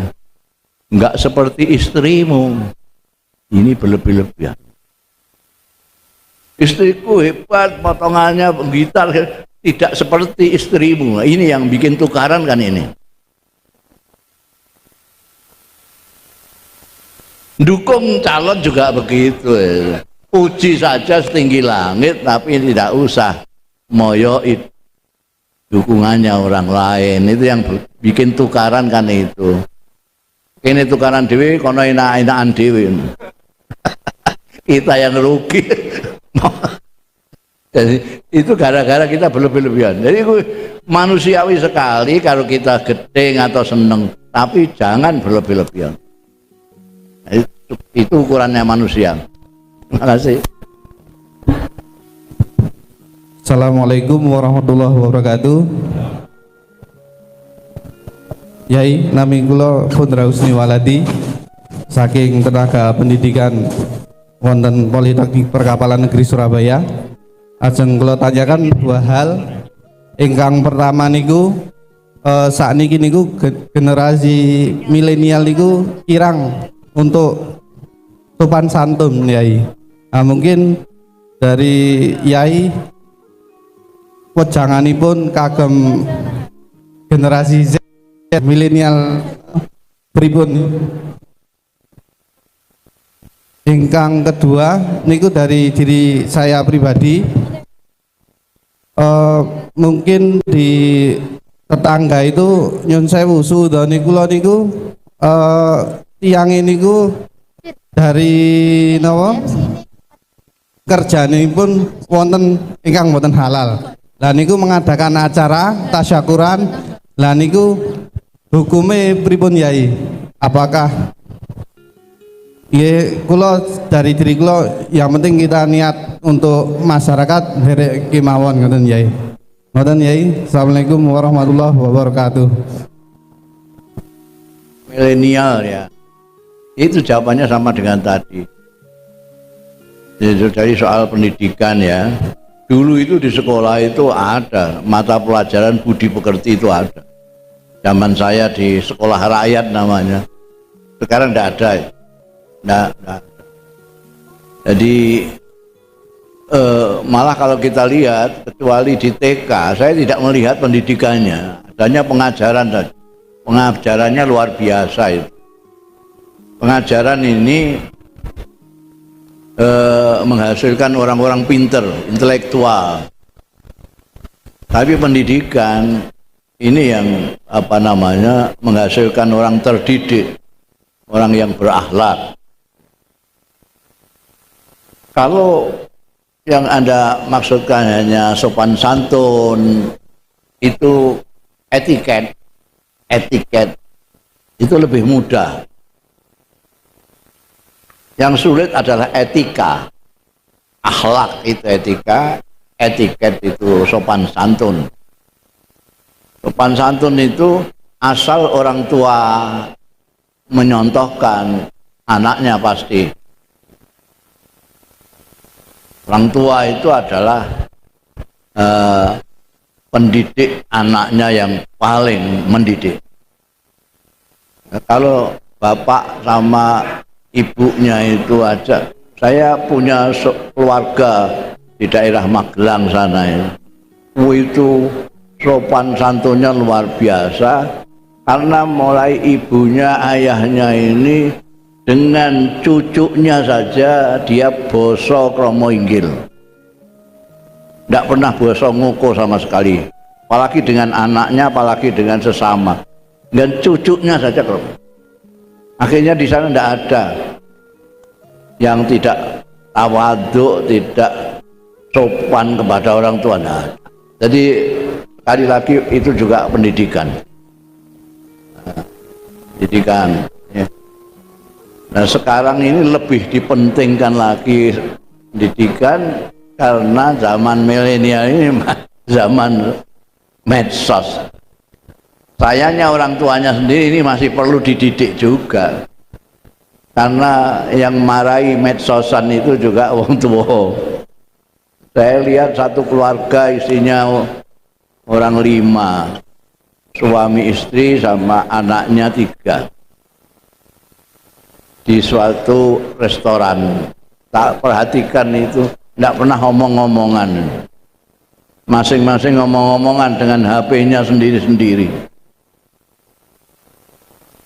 enggak seperti istrimu, ini berlebih-lebihan. Istriku hebat, potongannya gitar, tidak seperti istrimu. Ini yang bikin tukaran kan ini. Dukung calon juga begitu. Puji saja setinggi langit, tapi tidak usah moyoit dukungannya orang lain. Itu yang bikin tukaran kan itu. Ini tukaran dewi, kono enak-enakan dewi. Kita yang rugi. Jadi itu gara-gara kita berlebih-lebihan. Jadi manusiawi sekali kalau kita gedeng atau seneng, tapi jangan berlebih-lebihan. Itu ukurannya manusia. Terima kasih. Assalamualaikum warahmatullahi wabarakatuh. Yai, nami kula Pundra Husni Waladi saking tenaga pendidikan wonten Politeknik Perkapalan Negeri Surabaya. Ajeng kula tanyakan dua hal. Ingkang pertama niku sakniki niku generasi milenial niku kirang untuk sopan santun, Yai. Nah, mungkin dari Yai wejanganipun kagem generasi Z milenial pripun? Ingkang kedua niku dari diri saya pribadi, mungkin di tetangga itu nyun sewu sudane kula niku tiyang niku dari napa kerjanipun wonten ingkang boten halal. Lah niku mengadakan acara tasyakuran. Lah niku hukume pripun, Yai? Apakah kula dari diri kula yang penting kita niat untuk masyarakat derek kemawon ngoten, Yai. Ngoten, Yai. Assalamualaikum warahmatullahi wabarakatuh. Milenial ya. Itu jawabannya sama dengan tadi. Jadi soal pendidikan ya. Dulu itu di sekolah itu ada mata pelajaran budi pekerti, itu ada. Zaman saya di sekolah rakyat namanya. Sekarang tidak ada. Tidak. Jadi malah kalau kita lihat, kecuali di TK, saya tidak melihat pendidikannya. Adanya pengajaran saja. Pengajarannya luar biasa itu. Pengajaran ini menghasilkan orang-orang pinter, intelektual. Tapi pendidikan ini yang menghasilkan orang terdidik, orang yang berakhlak. Kalau yang Anda maksudkan hanya sopan santun, itu etiket itu lebih mudah. Yang sulit adalah etika. Akhlak itu etika, etiket itu sopan santun. Sopan santun itu asal orang tua menyontohkan anaknya pasti. Orang tua itu adalah pendidik anaknya yang paling mendidik. Kalau bapak sama ibunya itu aja, saya punya keluarga di daerah Magelang sana ya. Itu sopan santunnya luar biasa karena mulai ibunya ayahnya ini dengan cucunya saja dia basa krama inggil. Tidak pernah basa ngoko sama sekali. Apalagi dengan anaknya, apalagi dengan sesama. Dan cucunya saja krama. Akhirnya di sana tidak ada yang tidak tawaduk, tidak sopan kepada orang tua. Nah, jadi sekali lagi itu juga pendidikan. Pendidikan. Ya. Nah sekarang ini lebih dipentingkan lagi pendidikan karena zaman milenial ini zaman medsos. Sayangnya orang tuanya sendiri ini masih perlu dididik juga. Karena yang marahi medsosan itu juga orang tua. Saya lihat satu keluarga isinya orang 5, suami istri sama anaknya 3 di suatu restoran. Tak perhatikan itu, tidak pernah omong-omongan, masing-masing ngomong-omongan dengan HP-nya sendiri-sendiri.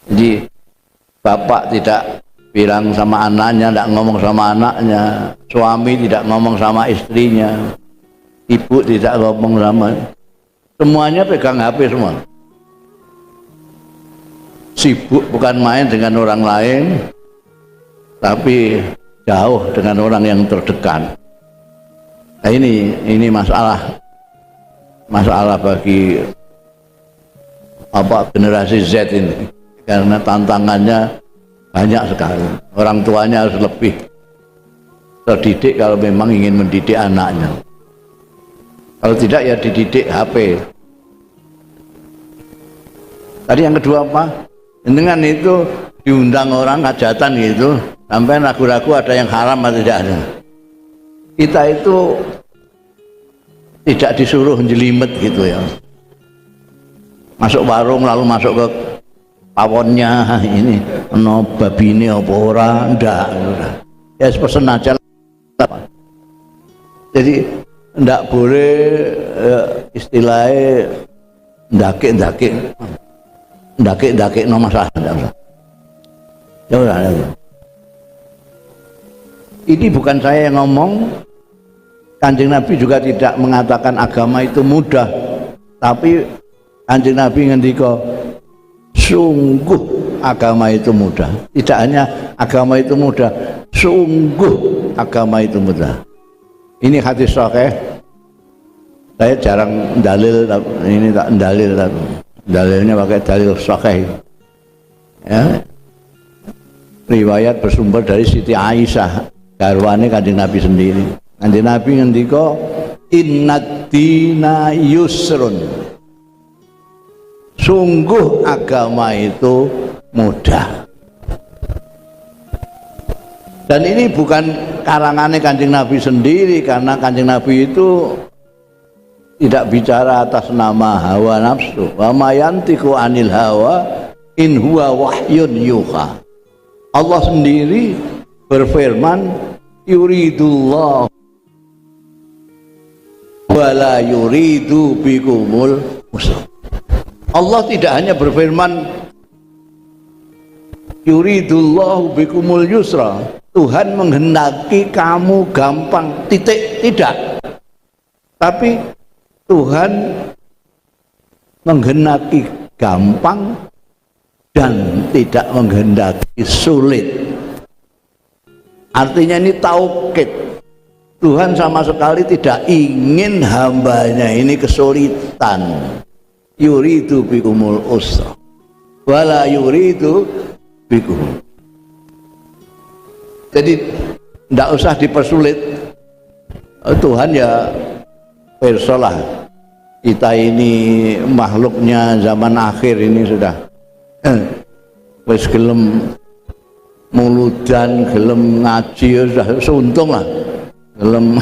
Jadi bapak tidak bilang sama anaknya, tidak ngomong sama anaknya, suami tidak ngomong sama istrinya, ibu tidak ngomong sama, semuanya pegang HP semua. Sibuk bukan main dengan orang lain, tapi jauh dengan orang yang terdekat. Nah ini masalah bagi generasi Z ini. Karena tantangannya banyak sekali. Orang tuanya harus lebih terdidik kalau memang ingin mendidik anaknya. Kalau tidak ya dididik HP. Tadi yang kedua apa? Dengan itu diundang orang hajatan gitu, sampai ragu-ragu ada yang haram atau tidak ada. Kita itu tidak disuruh jelimet gitu ya. Masuk warung lalu masuk ke pawonnya ini no babine apa ora ndak ya pesen aja. Jadi ndak boleh istilahnya ndake no masalah ndak usah. Ya udah. Ini bukan saya yang ngomong, Kanjeng Nabi juga tidak mengatakan agama itu mudah, tapi Kanjeng Nabi ngendika sungguh agama itu mudah. Tidak hanya agama itu mudah, sungguh agama itu mudah. Ini hadis sahih. Saya jarang dalil, ini tak dalil, dalilnya pakai dalil sahih. Ya. Riwayat bersumber dari Siti Aisyah, garwane Kanjeng Nabi sendiri. Kanjeng Nabi ngendika innad dina yusrun. Sungguh agama itu mudah. Dan ini bukan karangannya Kanjeng Nabi sendiri, karena Kanjeng Nabi itu tidak bicara atas nama hawa nafsu. Wa ma yantiqu anil hawa in huwa wahyun yuha. Allah sendiri berfirman yuridullah wa la yuridu bikumul usra. Allah tidak hanya berfirman yuridullahu bikumul yusra, Tuhan menghendaki kamu gampang, titik, tidak. Tapi Tuhan menghendaki gampang dan tidak menghendaki sulit. Artinya ini taukid. Tuhan sama sekali tidak ingin hambanya ini kesulitan. Yuridu bikumul usra wala yuridu bikum. Jadi tidak usah dipersulit. Tuhan ya pirsa lah, kita ini makhluknya zaman akhir ini sudah wis gelem muludan, gelem ngaji, sudah seuntung lah, gelem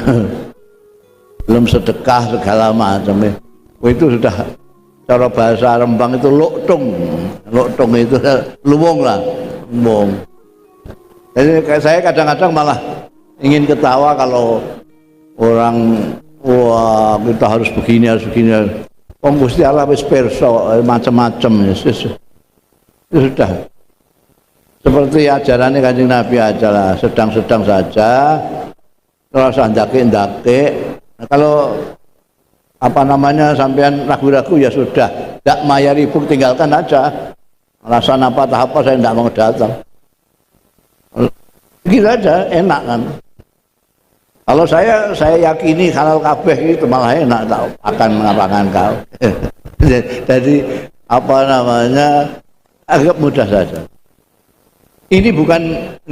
belum sedekah segala macam itu sudah cara bahasa Rembang itu loktung itu luwung lah, luwung. Jadi saya kadang-kadang malah ingin ketawa kalau orang wah kita harus begini Gusti Allah wis pirsa macam-macam itu sudah seperti ajarannya Kanjeng Nabi aja lah, sedang-sedang saja, terus ndake-ndake. Nah, kalau apa namanya sampean ragu-ragu ya sudah, tidak mayaribuk, tinggalkan aja. Alasan apa tak apa saya tidak mau datang. Gitu aja, enak kan. Kalau saya yakini halal kabeh itu malah enak, tak akan mengapakan kau. Jadi apa namanya agak mudah saja. Ini bukan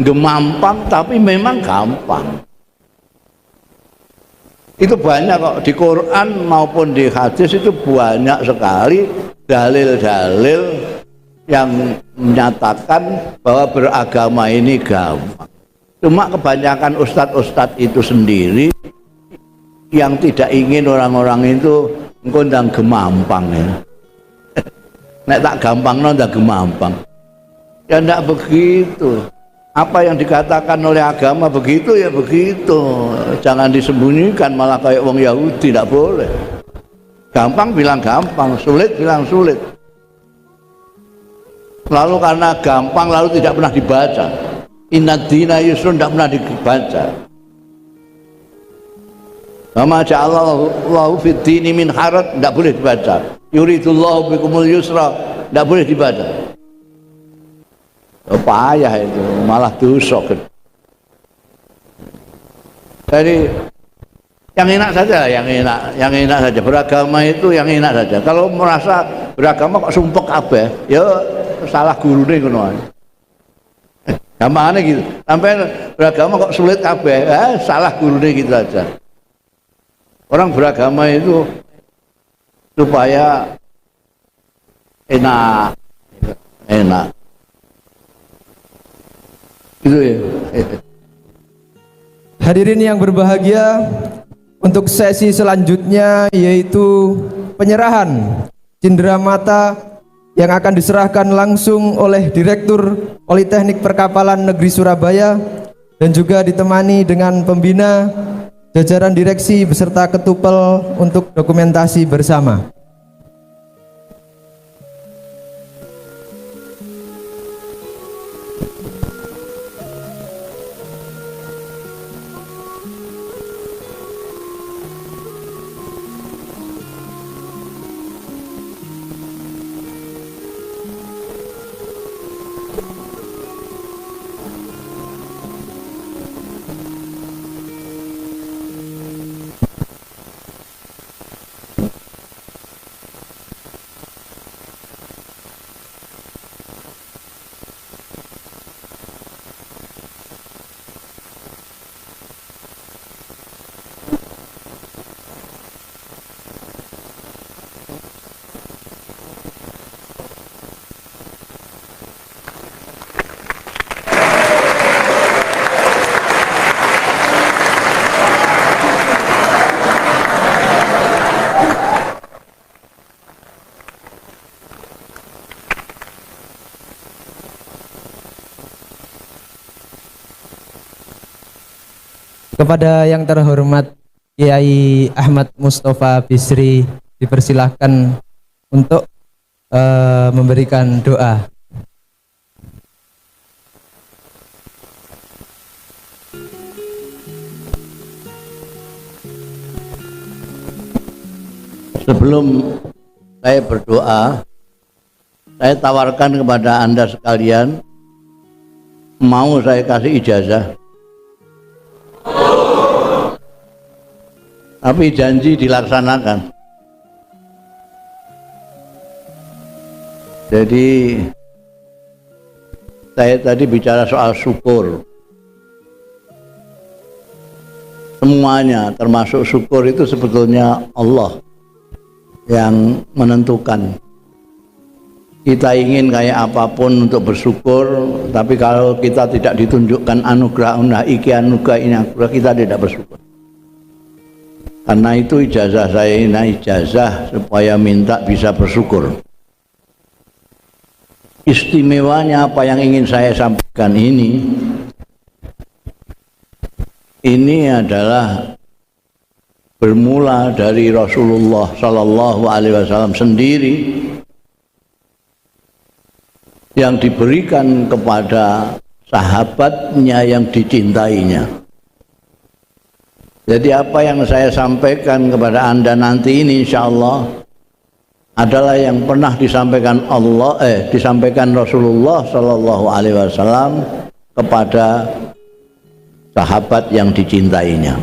gemampang tapi memang gampang. Itu banyak kok di Quran maupun di hadis, itu banyak sekali dalil-dalil yang menyatakan bahwa beragama ini gampang. Cuma kebanyakan ustadz-ustadz itu sendiri yang tidak ingin orang-orang itu ngundang gemampang ya. Nek tak gampang ndak gemampang. Ya ndak begitu. Apa yang dikatakan oleh agama begitu ya begitu, jangan disembunyikan malah kayak wong Yahudi, tidak boleh. Gampang bilang gampang, sulit bilang sulit. Lalu karena gampang lalu tidak pernah dibaca. Inna dina yusrun tidak pernah dibaca. Wa ja'alallahu fid dini min haraj tidak boleh dibaca. Yuridullahu bikumul yusra tidak boleh dibaca. Payah itu, malah dosa. Jadi yang enak saja, yang enak saja. Beragama itu yang enak saja. Kalau merasa beragama kok sumpek kabeh, ya salah gurune ngono ae. Gampangane gitu. Sampai beragama kok sulit kabeh, salah gurune gitu aja. Orang beragama itu supaya enak. Gitu ya. Hadirin yang berbahagia, untuk sesi selanjutnya yaitu penyerahan cindera mata yang akan diserahkan langsung oleh Direktur Politeknik Perkapalan Negeri Surabaya dan juga ditemani dengan pembina, jajaran direksi beserta ketupel untuk dokumentasi bersama. Kepada yang terhormat Kiai Ahmad Mustafa Bisri dipersilahkan untuk memberikan doa. Sebelum saya berdoa, saya tawarkan kepada Anda sekalian, mau saya kasih ijazah. Tapi janji dilaksanakan. Jadi saya tadi bicara soal syukur. semuanya termasuk syukur itu sebetulnya Allah yang menentukan. Kita ingin kayak apapun untuk bersyukur, tapi kalau kita tidak ditunjukkan anugerah, iki anugerah ini anugerah, kita tidak bersyukur. Karena itu ijazah saya ini ijazah supaya minta bisa bersyukur. Istimewanya apa yang ingin saya sampaikan ini adalah bermula dari Rasulullah Sallallahu Alaihi Wasallam sendiri yang diberikan kepada sahabatnya yang dicintainya. Jadi apa yang saya sampaikan kepada Anda nanti ini insya Allah adalah yang pernah disampaikan disampaikan Rasulullah Sallallahu Alaihi Wasallam kepada sahabat yang dicintainya.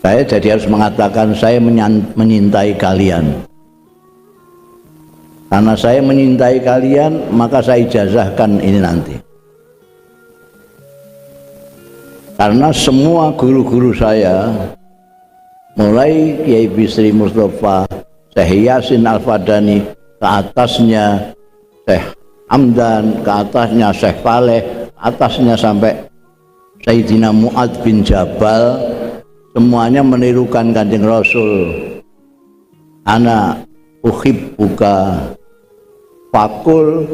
Saya jadi harus mengatakan saya menyintai kalian. Karena saya menyintai kalian, maka saya ijazahkan ini nanti. Karena semua guru-guru saya, mulai Kiai Bisri Mustafa, Syekh Yasin Al-Fadani, ke atasnya Syekh Hamdan, ke atasnya Syekh Faleh, atasnya sampai Sayyidina Mu'adz bin Jabal, semuanya menirukan Kanjeng Rasul. Ana uhibbuka fakul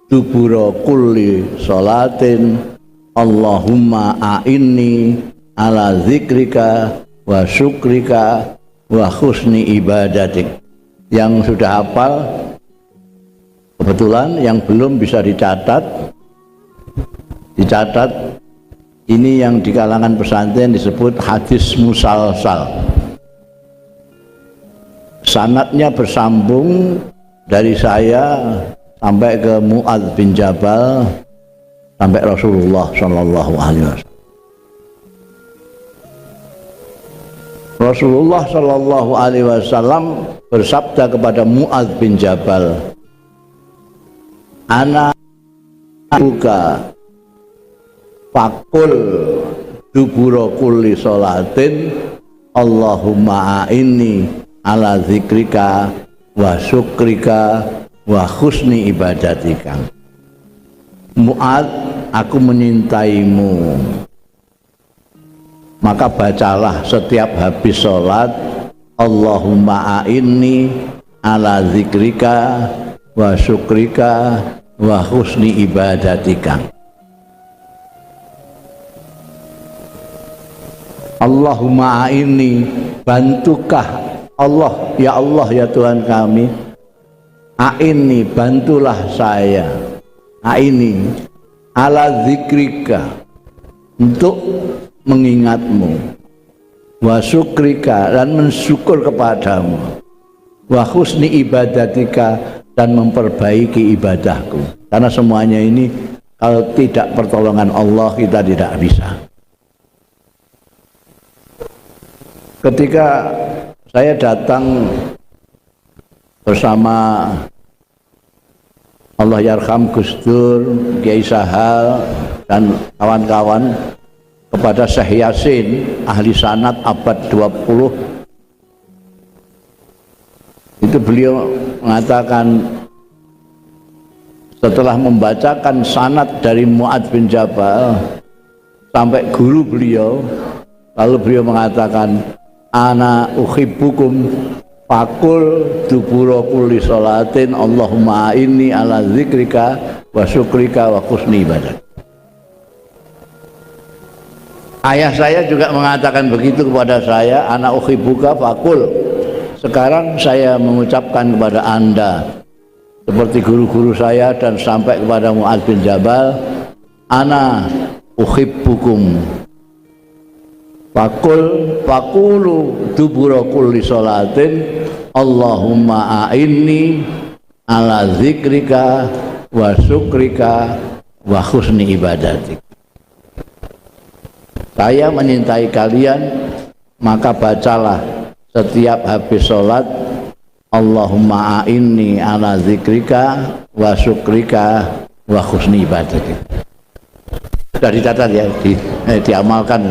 dubura kulli sholatin Allahumma a'inni ala zikrika wa syukrika wa husni ibadatik. Yang sudah hafal kebetulan, yang belum bisa dicatat ini yang di kalangan pesantren disebut hadis musalsal. Sanadnya bersambung dari saya sampai ke Mu'adz bin Jabal sampai Rasulullah Sallallahu Alaihi Wasallam. Rasulullah Sallallahu Alaihi Wasallam bersabda kepada Mu'adz bin Jabal, ana buka fakul dubura kulli sholatin Allahumma a'inni ala zikrika wa syukrika wa husni ibadatika. Mu'adz, aku menyintaimu, maka bacalah setiap habis sholat Allahumma a'inni ala zikrika wa syukrika wa husni ibadatika. Allahumma a'inni, bantukah Allah, ya Allah ya Tuhan kami, a'inni, bantulah saya, a'inni ala zikrika, untuk mengingatmu, wa syukrika, dan mensyukur kepadamu, wa husni ibadatika, dan memperbaiki ibadahku. Karena semuanya ini kalau tidak pertolongan Allah kita tidak bisa. Ketika saya datang bersama Allah yarham Gus Dur, Kiai Sahal dan kawan-kawan kepada Syekh Yasin, ahli sanad abad 20, itu beliau mengatakan setelah membacakan sanad dari Mu'adz bin Jabal sampai guru beliau, lalu beliau mengatakan, ana uhibbukum fakul dubura kulli sholatin Allahumma inni ala zikrika wa syukrika wa husni ibadat. Ayah saya juga mengatakan begitu kepada saya, ana uhibbuka fakul. Sekarang saya mengucapkan kepada Anda seperti guru-guru saya dan sampai kepada Mu'adz bin Jabal, ana uhibbukum fakulu dubura kulli sholatin Allahumma a'inni ala zikrika wa syukrika wa husni ibadatik. Saya menyintai kalian, maka bacalah setiap habis sholat Allahumma a'inni ala zikrika wa syukrika wa husni ibadatik. Sudah dicatat ya, diamalkan.